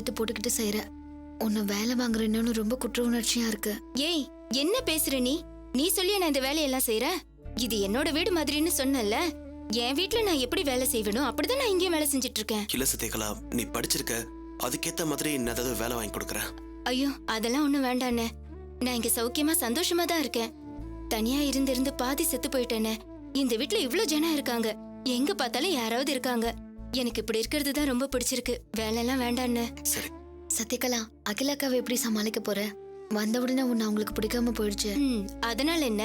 இழுத்து போட்டுக்கிட்டு செய்யற. உன்னை வேலை வாங்குறேன்னு ரொம்ப குற்ற உணர்ச்சியா இருக்கு. ஏய், என்ன பேசுற நீ? நீ சொல்லியா நான் இந்த வேலையெல்லாம் செய்யறேன்? இது என்னோட வீடு மாதிரின்னு சொன்னல. என் வீட்டுல நான் எப்படி வேலை செய்வேனோ அப்படிதான் நான் இங்கேயும் வேலை செஞ்சுட்டு இருக்கேன். இல்ல சத்யகலா, நீ படிச்சிருக்க, அதுக்கேத்த மாதிரி நான் ஏதாவது வேலை வாங்கி கொடுக்குறேன். ஐயோ, அதெல்லாம் ஒண்ணும் வேண்டாண்ணே. நான் இங்க சௌக்கியமா சந்தோஷமா தான் இருக்கேன். தனியா இருந்து பாதி செத்து போயிட்டேனே. இந்த வீட்டுல இவ்ளோ ஜனம் இருக்காங்க, எங்க பார்த்தாலும் யாராவது இருக்காங்க. எனக்கு இப்படி இருக்கிறது தான் ரொம்ப பிடிச்சிருக்கு. வேலை எல்லாம் வேண்டாண்ணே. சரி சத்யகலா, அகிலாக்காவை எப்படி சமாளிக்க போற? வந்த உடனே உன்னை அவங்களுக்கு பிடிக்காம போயிடுச்சு. அதனால என்ன?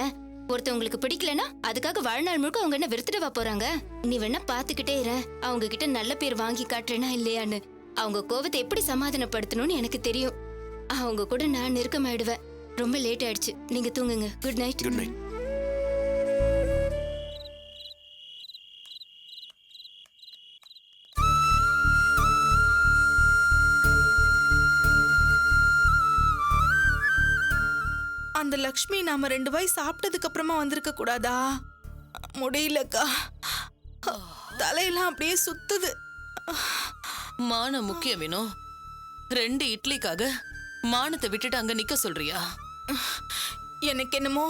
ஒருத்தவங்களுக்கு பிடிக்கலனா அதுக்காக வாழ்நாள் முழுக்க அவங்க என்ன வெறுத்துடவா போறாங்க? நீ வேணா பாத்துக்கிட்டே இரு, அவங்க கிட்ட நல்ல பேர் வாங்கி காட்டுறேனா இல்லையான்னு. அவங்க கோவத்தை எப்படி சமாதானப்படுத்தணும்னு எனக்கு தெரியும். அவங்க கூட நான் நெருக்கமாயிடுவேன். ரொம்ப லேட் ஆயிடுச்சு, நீங்க தூங்குங்க. Good night. Good night. அந்த லக்ஷ்மி நாம 2 வாய் சாப்பிட்டதுக்கு அப்புறமா வந்திருக்க கூடாதா? முடியலக்கா, தலையெல்லாம் அப்படியே சுத்துது. மானம் முக்கியம் வேணும். 2 இட்லிக்காக மானத்தை விட்டுட்டு அங்க நிக்க சொல்றியா? எனக்கு என்னமோ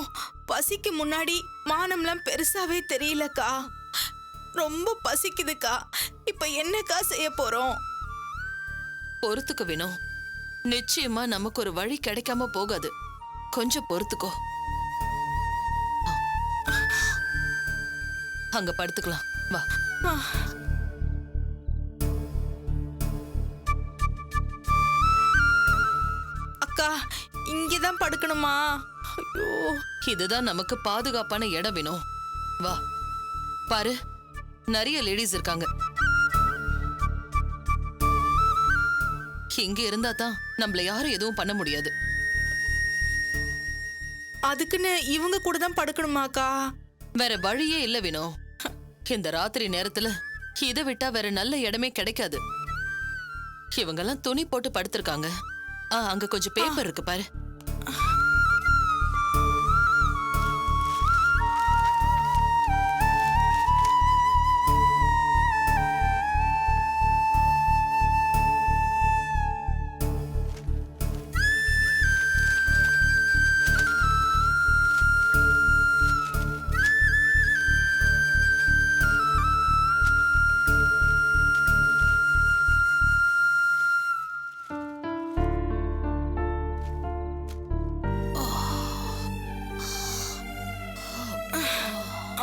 பசிக்கு முன்னாடி மானம்லாம் பெருசாவே தெரியலக்கா. ரொம்ப பசிக்குதுக்கா. இப்ப என்னக்கா செய்ய போறோம்? பொறுத்துக்க வேணும். நிச்சயமா நமக்கு ஒரு வழி கிடைக்காம போகாது. கொஞ்சம் பொறுத்துக்கோ. அங்க படுத்துக்கலாம் வா. அக்கா, இங்கதான் படுக்கணுமா? ஐயோ, இதுதான் நமக்கு பாதுகாப்பான இடம் வேணும். வா பாரு, நிறைய லேடிஸ் இருக்காங்க. இங்க இருந்தா தான் நம்மள யாரும் எதுவும் பண்ண முடியாது. அதுக்குன்னு இவங்க கூட தான் படுக்கணுமாக்கா? வேற வழியே இல்ல வேணும். இந்த ராத்திரி நேரத்துல இதை விட்டா வேற நல்ல இடமே கிடைக்காது. இவங்கெல்லாம் துணி போட்டு படுத்திருக்காங்க. அங்க கொஞ்சம் பேப்பர் இருக்கு பாரு.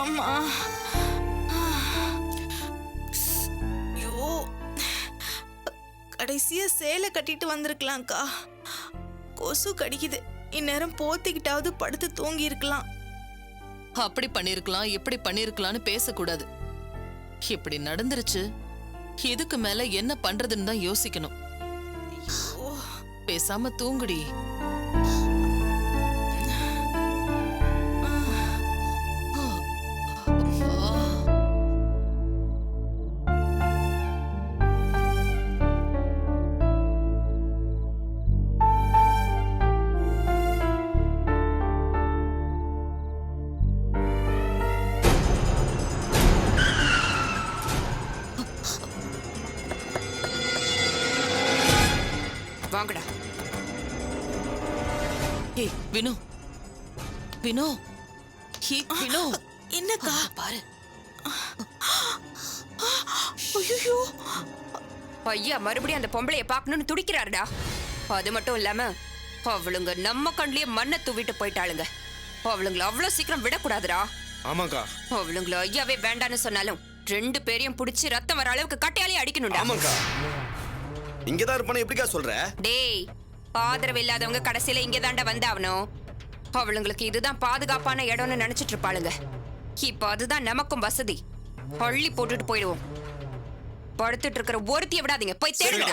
அம்மா, ஐயோ, கடைசியா சேலை கட்டிட்டு வந்திருக்கலாம்க்கா. கொசு கடிக்குது. இந்நேரம் போத்திக்கிட்டாவது படுத்து தூங்கி இருக்கலாம். அப்படி பண்ணிருக்கலாம், இப்படி பண்ணிருக்கலாம்னு பேசக்கூடாது. இப்படி நடந்துருச்சு, இதுக்கு மேல என்ன பண்றதுன்னு தான் யோசிக்கணும். பேசாம தூங்குடி. வாங்கடா. ஏய் வினு, வினு, வினு, என்னக்கா? பாரு. ஐயோ, ஐயா மறுபடியும் அந்த பொம்பளைய பாக்கணும்னு துடிக்கிறாருடா. அது மட்டும் இல்லாம அவளுங்க நம்ம கண்லயே மண்ணை தூவிட்டு போயிட்டாளுங்க. அவளுங்களை அவ்வளவு சீக்கிரம் விடக்கூடாதுடா. ஆமாக்கா. அவளுங்கள ஐயாவே வேண்டான்னு சொன்னாலும் 2 பேரையும் பிடிச்சி ரத்தம் வர அளவுக்கு கட்டையாலே அடிக்கணும்டா. ஆமாக்கா. இங்கதான் இருப்பானே எப்படிக்கா சொல்ற? டேய், ஆதரவு இல்லாதவங்க கடைசியில இங்கதாண்டா வந்தாவணும். அவளுங்களுக்கு இதுதான் பாதுகாப்பான இடம்னு நினைச்சிட்டு இருப்பாளுங்க. இப்ப அதுதான் நமக்கும் வசதி. பள்ளி போட்டுட்டு போயிடுவோம். படுத்துட்டு இருக்கிற ஒருத்திய விடாதீங்க, போய் தேடுங்க.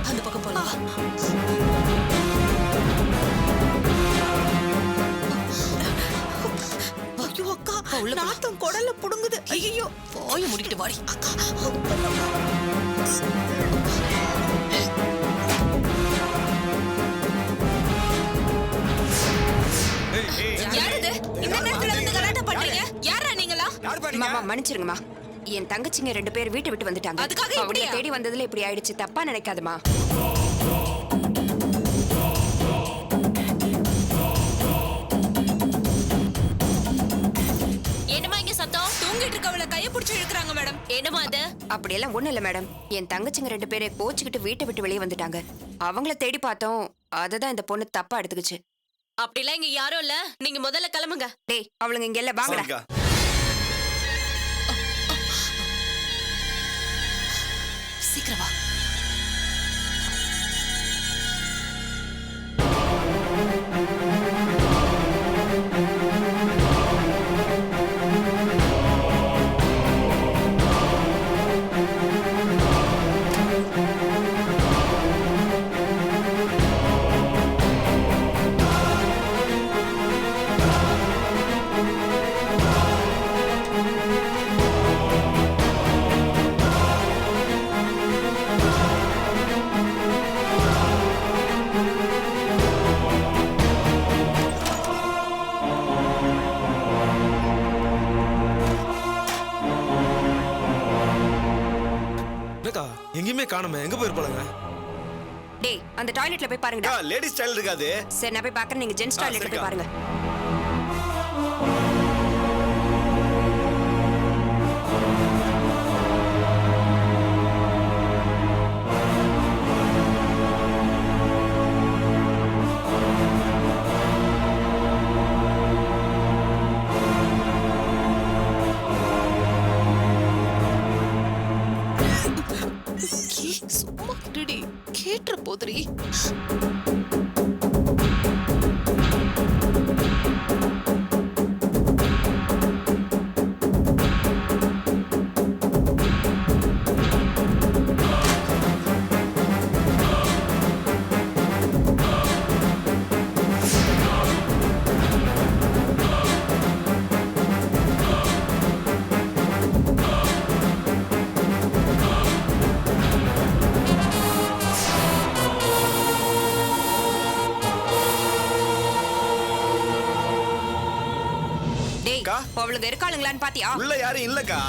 அந்த பக்கம் போலாம். ஐயோ அக்கா, நாத்தம் குடல்ல புடுங்குது. ஐயோ, வாயை மூடிட்டு வாடி. யாரது இந்த நேரத்துல வந்து கலாட்டா பண்றீங்க? யாரா நீங்களா? மாமா மன்னிச்சிருங்கம்மா. என் தங்கச்சிங்க 2 பேர் வீட்டை விட்டு வந்துட்டாங்க. அதுக்காக அவங்கள இப்படியா? தேடி வந்ததுல இப்படி ஆயிடுச்சு. தப்பா நினைக்காதம்மா. என்னமா இங்க சத்தம்? தூங்கிட்டு இருக்கவள கைய பிடிச்சு இழுக்குறாங்க மேடம். என்னமா அது? அப்படியெல்லாம் ஒண்ணும் இல்ல மேடம். என் தங்கச்சிங்க 2 பேரை கோச்சுக்கிட்டு வீட்டை விட்டு வெளியே வந்துட்டாங்க. அவங்கள தேடி பார்த்தோம். அததான் இந்த பொண்ணு தப்பா எடுத்துக்கிச்சு. அப்படிலாம் இங்க யாரும் இல்ல. நீங்க முதல்ல கிளம்புங்க. டேய் அவளுங்க இங்க எல்லாம் வாங்கடா. சரிக்கா. சீக்கிரம் வா. என்னக்கா எங்கேயுமே காணுமே, எங்க போயிருப்பாளுங்க? டேய் அந்த டாய்லெட்ல போய் பாருங்கடா. லேடிஸ் ஸ்டைல் இருக்காது. சரி நான் போய் பாக்குறேன். நீங்க ஜென்ஸ் டாய்லெட்ல போய் சரிக்கா. பாருங்க. சும்மா இருடி. கேட்டுற போதுரி. டேய் அக்கா? அவளுங்க இருக்காளுங்களான்னு பாத்தியா? உள்ள யாரும் இல்லக்கா.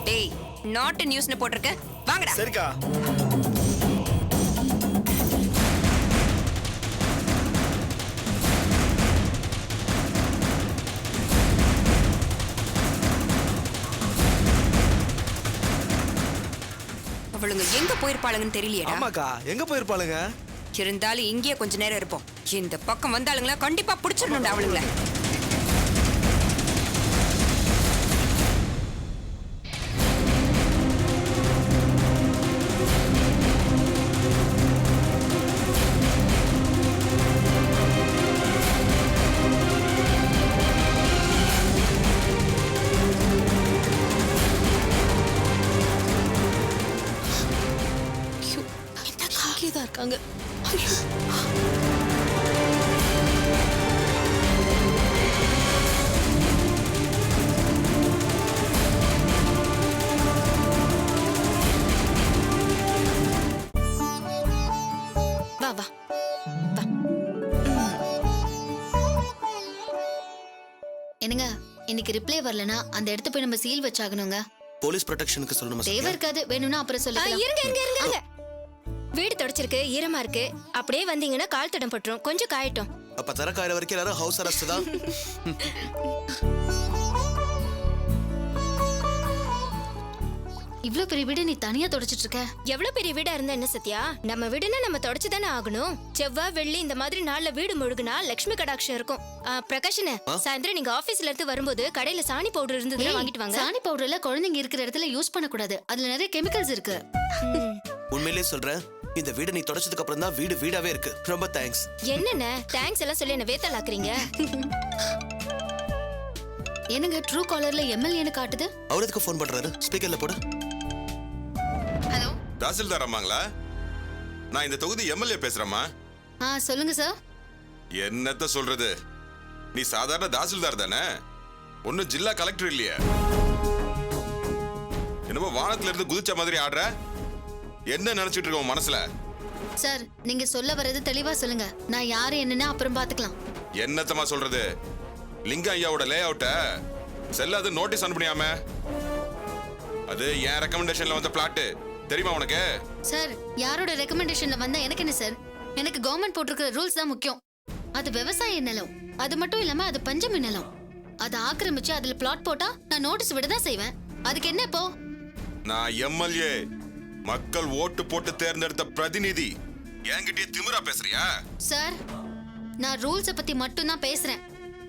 டேய் நாட் நியூஸ்னு போட்டிருக்கு. வாங்கடா. சரிக்கா. அவளுங்க எங்க போயிருப்பாளுங்கன்னு தெரியலையேடா. ஆமாக்கா, எங்க போயிருப்பாளுங்க? இருந்தாலும் இங்கேயே கொஞ்ச நேரம் இருப்போம். இந்த பக்கம் வந்தாளுங்களா கண்டிப்பா பிடிச்சிடணும்டா அவளுங்கள. ஐயோ, இங்கேதான் இருக்காங்க. ஐயோ. வா வா. என்னங்க, இன்னைக்கு ரிப்ளை வரலனா அந்த இடத்த போய் நம்ம சீல் வச்சாகணுங்க. போலீஸ் ப்ரொடெக்ஷனுக்கு சொல்லணுமா தேவை சத்யா? இருக்காது, வேணும்னா அப்புறம் சொல்லிக்கலாம். இருங்க. வீடு தொடச்சிருக்கு, ஈரமா இருக்கு. அப்படியே வந்தீங்கன்னா கால் தடம் பட்டுரும். கொஞ்சம் காயட்டும். அப்ப தர காயிற வரைக்கும் எல்லாரும் ஹவுஸ் அரெஸ்ட் தான். இவ்ளோ பெரிய வீடு நீ தனியா தொடச்சிட்டு இருக்க? எவ்வளவு பெரிய வீடா இருந்தா என்ன சத்யா? நம்ம வீடுன்னா நம்ம தொடச்சு தானே ஆகணும். செவ்வாய் வெள்ளி இந்த மாதிரி நாள்ல வீடு முழுகுனா லட்சுமி கடாட்சம் இருக்கும். பிரகாஷன, சாயந்தரம் நீங்க ஆபீஸ்ல இருந்து வரும்போது கடையில சாணி பவுடர் இருந்ததுன்னா வாங்கிட்டு வாங்க. சாணி பவுடர்ல குழந்தைங்க இருக்கிற இடத்துல யூஸ் பண்ண கூடாது. அதுல நிறைய கெமிக்கல்ஸ் இருக்கு. உண்மையிலேயே சொல்றேன், இந்த வீடு நீ தொடச்சதுக்கு அப்புறம் தான் வீடு வீடாவே இருக்கு. ரொம்ப தேங்க்ஸ். என்னென்ன தேங்க்ஸ் எல்லாம் சொல்லி என்ன வேத்தலாக்குறீங்க? என்னங்க ட்ரூ காலர்ல எம்எல்ஏன்னு காட்டுது? அவர் எதுக்கு ஃபோன் பண்றாரு? ஸ்பீக்கர்ல போடு. ஹலோ, தாசில்தார் அம்மாங்களா? நான் இந்த தொகுதி எம்எல்ஏ பேசுறேம்மா. சொல்லுங்க சார். என்னத்த சொல்றது, நீ சாதாரண தாசில்தார் தானே, ஒன்னும் ஜில்லா கலெக்டர் இல்லையே. என்னமோ வானத்துல இருந்து குதிச்ச மாதிரி ஆடுற. என்ன நினைச்சிட்டு இருக்க உன் மனசுல? சார் நீங்க சொல்ல வர்றது தெளிவா சொல்லுங்க. நான் யாரு என்னன்னு அப்புறம் பாத்துக்கலாம். என்னத்தமா சொல்றது? லிங்கம் ஐயாவோட லே அவுட்ட செல்லாது நோட்டீஸ் அனுப்பினியாம? அது என் ரெக்கமெண்டேஷன்ல வந்த பிளாட் தெரியுமா உனக்கு? சார் யாரோட ரெக்கமெண்டேஷன்ல வந்தா எனக்கு என்ன சார்? எனக்கு கவர்மெண்ட் போட்டிருக்கிற ரூல்ஸ் தான் முக்கியம். அது விவசாய நிலம். அது மட்டும் இல்லாம அது பஞ்சமி நிலம். அதை ஆக்கிரமிச்சு அதுல பிளாட் போட்டா நான் நோட்டீஸ் விட தான் செய்வேன். அதுக்கு என்ன இப்போ? நான் எம்எல்ஏ, மக்கள் ஓட்டு போட்டு தேர்ந்தெடுத்த பிரதிநிதி. என்கிட்டயே திமிரா பேசுறியா? சார் நான் ரூல்ஸ பத்தி மட்டும் தான் பேசுறேன்.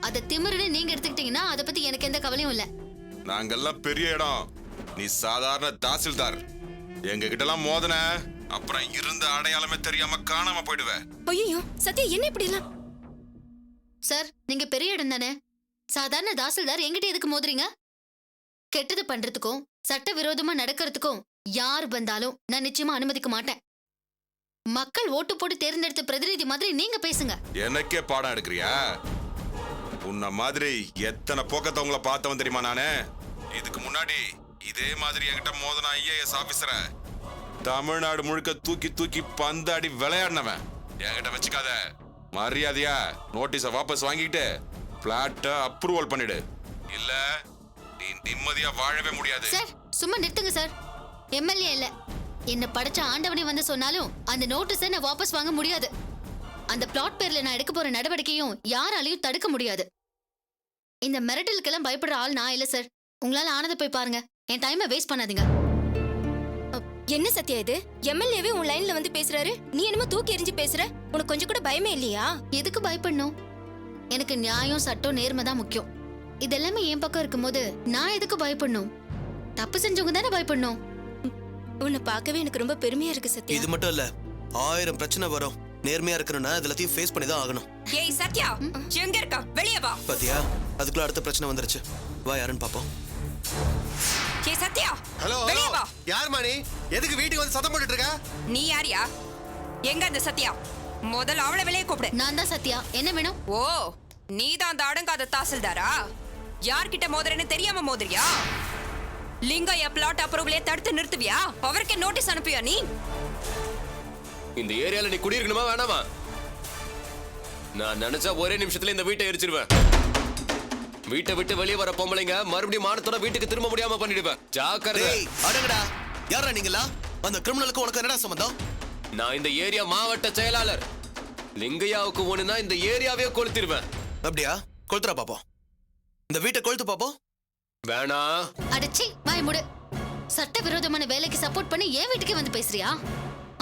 அத திமிருன்னு நீங்க எடுத்துக்கிட்டீங்கன்னா அத பத்தி எனக்கு எந்த கவலையும் இல்ல. நாங்கெல்லாம் பெரிய இடம், நீ சாதாரண தாசில்தார். எங்க கிட்ட எல்லாம் மோதன அப்புறம் இருந்த அடையாளமே தெரியாம காணாம போயிடுவ. ஐயோ சத்யா என்ன இப்படி எல்லாம்? சார் நீங்க பெரிய இடம் தானே. சாதாரண தாசில்தார் என்கிட்ட எதுக்கு மோதுறீங்க? கெட்டது பண்றதுக்கும் சட்ட விரோதமா நடக்கிறதுக்கும் யார் வந்தாலும் நான் நிச்சயமா அனுமதிக்க மாட்டேன். மக்கள் ஓட்டு போட்டு தேர்ந்தெடுத்த பிரதிநிதி மாதிரி நீங்க பேசுங்க. எனக்கே பாடம் எடுக்கிறியா? உன்ன மாதிரி எத்தனை போக்கத்தவங்களை பார்த்தவன் தெரியுமா நானு? இதுக்கு முன்னாடி இதே மாதிரி என்கிட்ட மோதனா ஐஏஎஸ் ஆபீசர தமிழ்நாடு முழுக்க தூக்கி தூக்கி பந்தாடி விளையாடினவன். என்கிட்ட வச்சுக்காத. மரியாதையா நோட்டீஸை வாபஸ் வாங்கிட்டு பிளாட்டை அப்ரூவல் பண்ணிடு. இல்ல நீ நிம்மதியா வாழவே முடியாது. சார் சும்மா நிறுத்துங்க சார். எம்எல்ஏ இல்ல, என்ன படைச்ச ஆண்டவனே வந்து சொன்னாலும் அந்த நோட்டீஸை நான் வாபஸ் வாங்க முடியாது. அந்த பிளாட் பேர்ல நான் எடுக்க போற நடவடிக்கையும் யாராலையும் தடுக்க முடியாது. இந்த மிரட்டலுக்கெல்லாம் பயப்படுற ஆள் நான் இல்ல சார். உங்களால ஆனதை போய் பாருங்க. என் டைமை வேஸ்ட் பண்ணாதீங்க. என்ன சத்யா இது? எம்எல்ஏவே உன் லைன்ல வந்து பேசுறாரு, நீ என்னமோ தூக்கி எறிஞ்சு பேசுற. உனக்கு கொஞ்சம் கூட பயமே இல்லையா? எதுக்கு பயப்படணும்? எனக்கு நியாயம் சட்டம் நேர்மை தான் முக்கியம். இதெல்லாமே என் பக்கம் இருக்கும்போது நான் எதுக்கு பயப்படணும்? தப்பு செஞ்சவங்க தானே பயப்படணும். உன்னை பார்க்கவே எனக்கு ரொம்ப பெருமையா இருக்கு சத்யா. இது மட்டும் இல்ல, 1000 பிரச்சனை வரும். நேர்மையா இருக்கணும்னா இதெல்லாத்தையும் ஃபேஸ் பண்ணி தான் ஆகணும். ஏய் சத்யா, எங்க இருக்க? வெளியே வா. பாத்தியா, அதுக்குள்ள அடுத்த பிரச்சனை வந்துருச்சு. வா யாருன்னு பாப்போம். ஏய் சத்யா, ஹலோ வெளியே வா. யார் மாணி? எதுக்கு வீட்டுக்கு வந்து சத்தம் போட்டுட்டு இருக்க? நீ யாரியா? எங்க அந்த சத்யா? முதல்ல அவளை வெளியே கூப்பிடு. நான் தான் சத்யா. என்ன வேணும்? ஓ, நீதான் அந்த அடங்காத தாசில்தாரா? யார்கிட்ட மோதுறேன்னு தெரியாம மோதுறியா? லிங்கையா பிளாட் அப்ரூவலே தடுத்து நிறுத்துவியா? அவருக்கே நோட்டீஸ் அனுப்பியா நீ? இந்த ஏரியால நீ குடியிருக்கணுமா வேணாமா? நான் நினைச்சா ஒரே நிமிஷத்துல இந்த வீட்டை எரிச்சிருவேன். வீட்டை விட்டு வெளியே வர பொம்பளைங்க மறுபடியும் மானத்தோட வீட்டுக்கு திரும்ப முடியாம பண்ணிடுவேன். ஜாக்கிரதை. அடங்கடா, யாரா நீங்களா? அந்த கிரிமினலுக்கு உனக்கு என்னடா சம்பந்தம்? நான் இந்த ஏரியா மாவட்ட செயலாளர். லிங்கையாவுக்கு ஒண்ணுனா இந்த ஏரியாவே கொளுத்திடுவேன். அப்படியா? கொளுத்துறா பாப்போம். இந்த வீட்டை கொளுத்து பாப்போம். வேணா. அடச்சி வாய் மூடு. சட்ட விரோதமான வேலைக்கு சப்போர்ட் பண்ணி என் வீட்டுக்கே வந்து பேசுறியா?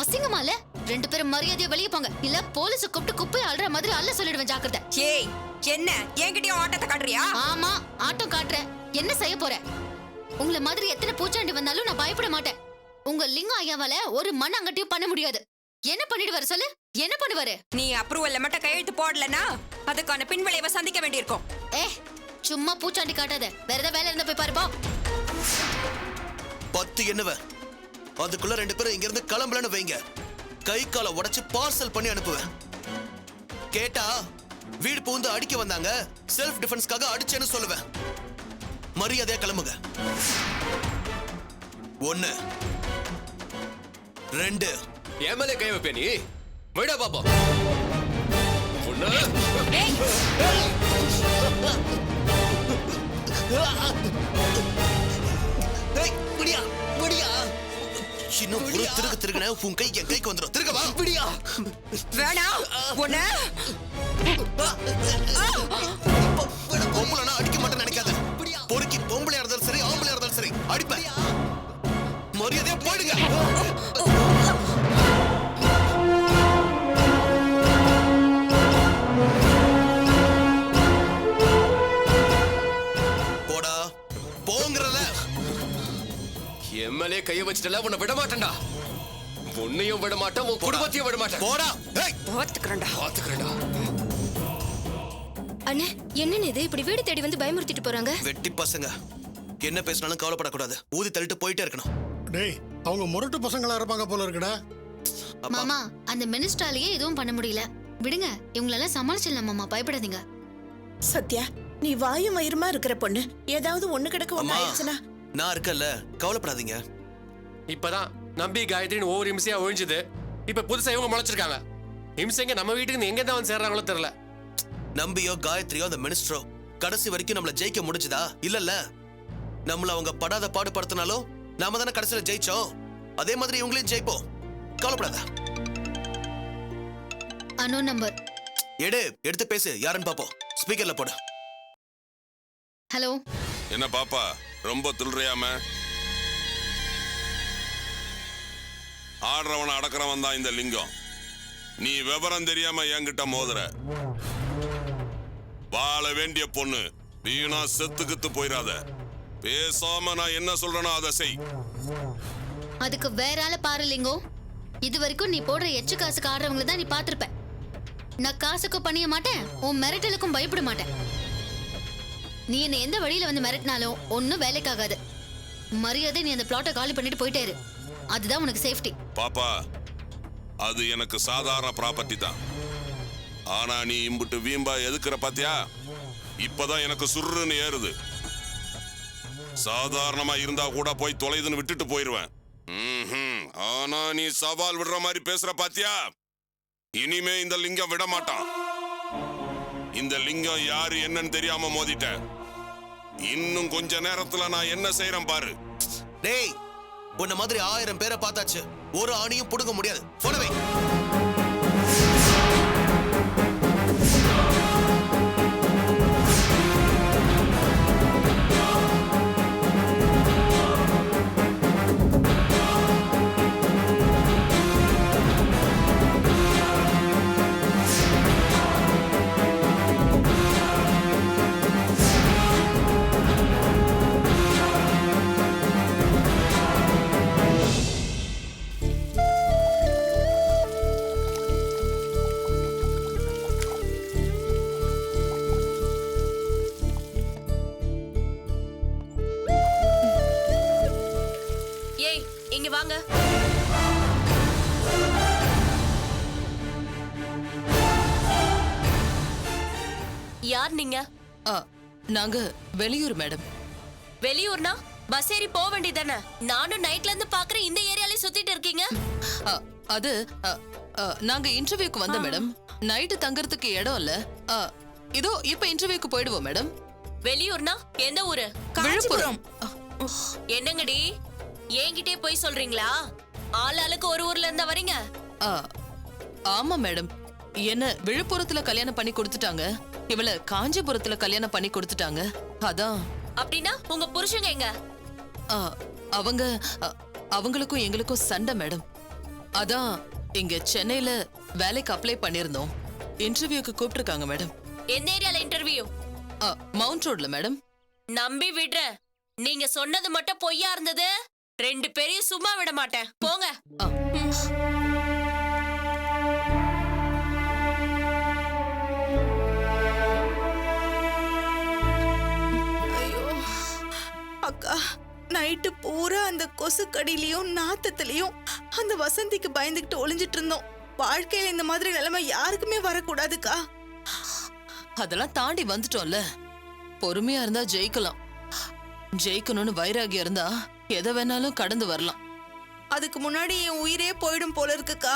அசிங்கமால? 2 பேரும் மரியாதையா வெளியே போங்க. இல்ல போலீஸ் கூப்பிட்டு குப்பை அல்ற மாதிரி அல்ல சொல்லிடுவேன். ஜாக்கிரதை. ஏய், என்ன என்கிட்டயும் ஆட்டத்தை காட்டுறியா? ஆமா, ஆட்டம் காட்டுறேன். என்ன செய்ய போற? உங்களை மாதிரி எத்தனை பூச்சாண்டி வந்தாலும் நான் பயப்பட மாட்டேன். உங்க லிங்கம் ஐயாவால ஒரு மண் அங்கட்டியும் பண்ண முடியாது. என்ன பண்ணிடுவாரு சொல்லு? என்ன பண்ணுவாரு? நீ அப்ரூவல்ல மட்டும் கையெழுத்து போடலனா அதுக்கான பின்விளைவை சந்திக்க வேண்டியிருக்கும். சும்மா பூச்சாண்டி காட்டாத. வேற ஏதாவது வேலை இருந்தா போய் பாருப்பா. 10 என்னவ? அதுக்குள்ள 2 பேரும் இங்க இருந்து கிளம்பலன்னு வைங்க. கை காலை உடைச்சு பார்சல் பண்ணி அனுப்புவேன். கேட்டா வீடு பூந்து அடிக்க வந்தாங்க, செல்ஃப் டிஃபென்ஸ்க்காக அடிச்சேன்னு சொல்லுவேன். மரியாதையா கிளம்புங்க. 1 2 எம்எல்ஏ கை வைப்பே நீ? விட பாப்போம். முடியா முடியா இன்னும் ஒரு திருகுன உன் கை என் கைக்கு வந்துடும். திருக்க வா. முடியா வேணாம். உன்னை பொம்பளைனா அடிக்க மாட்டேன்னு நினைக்காத. பொறுக்கி பொம்பளையா இருந்தாலும் சரி ஆம்பளையா இருந்தாலும் சரி அடிப்பேன். மரியாதையா போயிடுங்க. போடா போங்கறல. எம்எல்ஏ கைய வச்சிட்டல உன்னை விட மாட்டேன்டா. உன்னையும் விட மாட்டேன், உன் குடும்பத்தையும் விட மாட்டேன். போடா. பாத்துக்கிறேன்டா. அண்ணே என்னன்னு இது? இப்படி வீடு தேடி வந்து பயமுறுத்திட்டு போறாங்க. வெட்டி பசங்க என்ன பேசினாலும் கவலைப்படக்கூடாது. ஊதி தள்ளிட்டு போயிட்டே இருக்கணும். டேய், அவங்க முரட்டு பசங்களா இருப்பாங்க போல இருக்குடா. மாமா, அந்த மினிஸ்டராலேயே எதுவும் பண்ண முடியல. விடுங்க, இவங்களெல்லாம் சமாளிச்சிடலாம் மாமா. பயப்படாதீங்க. சத்யா, நீ வாயும் வயிறுமா இருக்கிற பொண்ணு. ஏதாவது ஒண்ணு கிடக்க ஒண்ணு ஆயிடுச்சுனா நான் இருக்கல, கவலைப்படாதீங்க. இப்பதான் நம்பி காயத்ரின்னு ஒவ்வொரு இம்சையா ஒழிஞ்சுது. இப்ப புதுசா இவங்க முளைச்சிருக்காங்க. இம்சைங்க நம்ம வீட்டுக்கு எங்க தான் வந்து சேர்றாங்களோ தெரியல. நம்பியோ காயத்ரியோ அந்த மினிஸ்டரோ கடைசி வரைக்கும் நம்மள ஜெயிக்க முடிஞ்சுதா? இல்லல்ல. நம்மள அவங்க படாத பாடுபடுத்தினாலும் நாம தானே கடைசியில ஜெயிச்சோம். அதே மாதிரி இவங்களையும் ஜெயிப்போம். கவலைப்படாத. அனோ நம்பர் எடுத்து பேசு. யாருன்னு பாப்போம். ஸ்பீக்கர்ல போடு. ஹலோ. என்ன பாப்பா ரொம்ப துள்றியாம? ஆடுறவனை அடக்கிறவன் தான் இந்த லிங்கம். நீ விவரம் தெரியாம என்கிட்ட மோதுற. வாழ வேண்டிய பொண்ணு வீணா செத்துக்கித்து போயிடாத. பேசாம நான் என்ன சொல்றேனோ அதை செய். அதுக்கு வேற ஆள பாரு லிங்கம். இது வரைக்கும் நீ போடுற எச்சு காசுக்கு ஆடுறவங்களை தான் நீ பாத்திருப்ப. நான் காசுக்கும் பண்ணிய மாட்டேன், உன் மிரட்டலுக்கும் பயப்பட மாட்டேன். நீ என்ன எந்த வழியில வந்து மிரட்டினாலும் ஒன்னும் வேலைக்காகாது. மரியாதை நீ அந்த பிளாட்டை காலி பண்ணிட்டு போயிட்டே இரு. அதுதான் உனக்கு சேஃப்டி. பாப்பா அது எனக்கு சாதாரண ப்ராப்பர்ட்டி தான். ஆனா நீ இம்புட்டு வீம்பா எதுக்குற பாத்தியா? இப்பதான் எனக்கு சுருன்னு ஏறுது. சாதாரணமா இருந்தா கூட போய் தொலைதுன்னு விட்டுட்டு போயிருவேன். ஆனா நீ சவால் விடுற மாதிரி பேசுற பாத்தியா? இனிமே இந்த லிங்கம் விட மாட்டான். இந்த லிங்கம் யாரு என்னன்னு தெரியாம மோதிட்ட. இன்னும் கொஞ்ச நேரத்துல நான் என்ன செய்யறேன் பாரு. டேய், உன்ன மாதிரி 1000 பேரை பார்த்தாச்சு. ஒரு ஆணியும் புடுங்க முடியாது. போனவை. இங்க வாங்க. யார் நீங்க? நாங்க வெளியூர் மேடம். வெளியூர்னா பஸ் ஏறி போக வேண்டியதானே? நானும் நைட்ல இருந்து பாக்குறேன் இந்த ஏரியால சுத்திட்டு இருக்கீங்க. அது நாங்க இன்டர்வியூக்கு வந்த மேடம். நைட்டு தங்கறதுக்கு இடம் இல்ல. இதோ இப்ப இன்டர்வியூக்கு போயிடுவோம் மேடம். வெளியூர்னா எந்த ஊரு? விழுப்புரம். என்னங்கடி என்கிட்டே போய் சொல்றீங்களா? ஆளாளுக்கு ஒரு ஊர்ல இருந்தா வரீங்க? ஆமா மேடம். என்ன விழுப்புரத்துல கல்யாணம் பண்ணி கொடுத்துட்டாங்க. இவள காஞ்சிபுரத்துல கல்யாணம் பண்ணி கொடுத்துட்டாங்க. அதான். அப்படின்னா உங்க புருஷங்க எங்க? அவங்களுக்கும் எங்களுக்கும் சண்டை மேடம். அதான் இங்க சென்னையில வேலைக்கு அப்ளை பண்ணிருந்தோம். இன்டர்வியூக்கு கூப்பிட்டுருக்காங்க மேடம். எந்த ஏரியால இன்டர்வியூ? மவுண்ட் ரோட்ல மேடம். நம்பி விடுறேன். நீங்க சொன்னது மட்டும் பொய்யா இருந்தது 2 பேரையும் சும்மா விட மாட்டேன். போங்க. ஐயோ அக்கா, நைட்டு பூரா அந்த கொசுக்கடியிலையும் நாத்தத்திலையும் அந்த வசந்திக்கு பயந்துகிட்டு ஒளிஞ்சிட்டு இருந்தோம். வாழ்க்கையில இந்த மாதிரி நிலைமை யாருக்குமே வரக்கூடாதுக்கா. அதெல்லாம் தாண்டி வந்துட்டோம்ல. பொறுமையா இருந்தா ஜெயிக்கலாம். ஜெயிக்கணும்னு வைராகியம் இருந்தா எதை வேணாலும் கடந்து வரலாம். அதுக்கு முன்னாடி என் உயிரே போயிடும் போல இருக்குக்கா.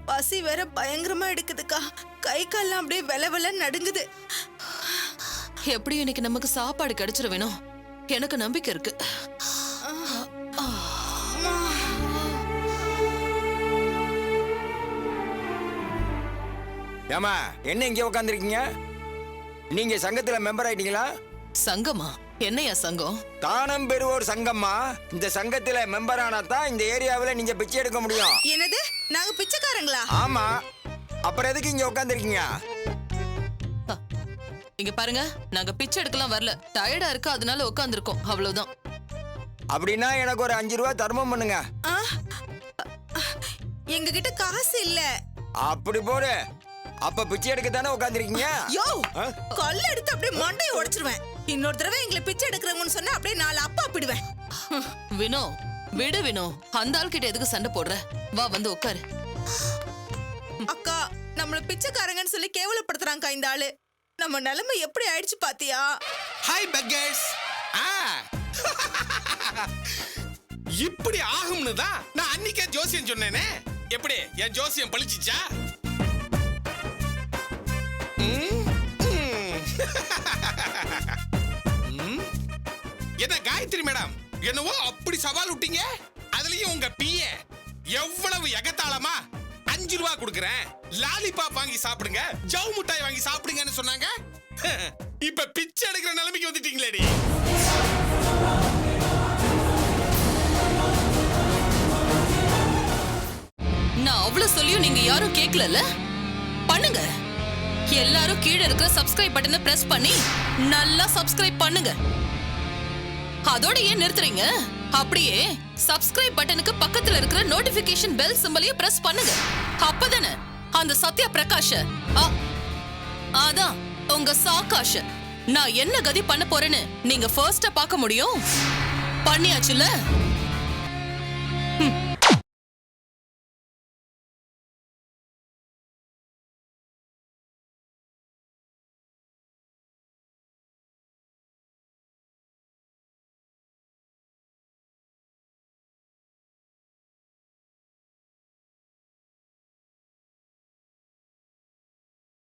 பசி வேற பயங்கரமா எடுக்குதுக்கா. கை கால்லாம் அப்படியே வெல வெல நடுங்குது. எப்படி இன்னைக்கு நமக்கு சாப்பாடு கிடைச்சிட வேணும். எனக்கு நம்பிக்கை இருக்கு. ஏமா என்ன இங்க உட்காந்துருக்கீங்க? நீங்க சங்கத்துல மெம்பர் ஆயிட்டீங்களா? சங்கமா? என்னையா சங்கம்? தானம் பெறுவோர் சங்கம்மா. இந்த சங்கத்துல மெம்பர் ஆனா தான் இந்த ஏரியாவில் நீங்க பிச்சை எடுக்க முடியும். என்னது? நாங்க பிச்சைக்காரங்களா? ஆமா. அப்புறம் எதுக்கு இங்க உட்காந்துருக்கீங்க? இங்க பாருங்க, நாங்க பிச்சை எடுக்கலாம் வரல. டயர்டா இருக்கு, அதனால உட்காந்துருக்கோம். அவ்வளவுதான். அப்படின்னா எனக்கு ஒரு 5 ரூபா தர்மம் பண்ணுங்க. எங்க கிட்ட காசு இல்ல. அப்படி போடு. அப்ப பிச்சை எடுக்க தானே உட்காந்துருக்கீங்க? யோ, கல்ல எடுத்து அப்படியே மண்டையை உடைச்சிருவேன். இன்னொரு தடவை எங்களை பிச்சை எடுக்கிறவங்கன்னு சொன்னா அப்படியே 4 அப்பா பிடுவேன். வினோ, விடு வினோ. அந்த ஆள் கிட்ட எதுக்கு சண்டை போடுற? வா வந்து உட்காரு. அக்கா, நம்மள பிச்சைக்காரங்கன்னு சொல்லி கேவலப்படுத்துறாங்க இந்த ஆளு. நம்ம நிலைமை எப்படி ஆயிடுச்சு பாத்தியா? Hi beggars. இப்படி ஆகும்னு தான் நான் அன்னைக்கே ஜோசியம் சொன்னேனே. எப்படி என் ஜோசியம் பழிச்சிச்சா? என்ன காயத்ரி மேடம், என்னவோ அப்படி சவால் விட்டீங்க. அதுலயும் உங்க பிஏ எவ்வளவு எகத்தாளமா 5 ரூபா கொடுக்கறேன், லாலிபாப் வாங்கி சாப்பிடுங்க, ஜவு மிட்டாய் வாங்கி சாப்பிடுங்கன்னு சொன்னாங்க. இப்ப பிச்சை எடுக்கிற நிலைமைக்கு வந்துட்டீங்களேடி. நான் அவ்வளவு சொல்லியும் நீங்க யாரும் கேட்கல. பண்ணுங்க, எல்லாரும் கீழே இருக்கிற சப்ஸ்கிரைப் பட்டனை பிரஸ் பண்ணி நல்லா சப்ஸ்கிரைப் பண்ணுங்க. அதோட ஏன் நிறுத்துறீங்க? அப்படியே சப்ஸ்கிரைப் பட்டனுக்கு பக்கத்துல இருக்கிற நோட்டிபிகேஷன் பெல் சிம்பலையும் பிரஸ் பண்ணுங்க. அப்பதானே அந்த சத்யா பிரகாஷ, அதான் உங்க சாகாஷ நான் என்ன கதி பண்ண போறேன்னு நீங்க ஃபர்ஸ்டா பார்க்க முடியும். பண்ணியாச்சுல?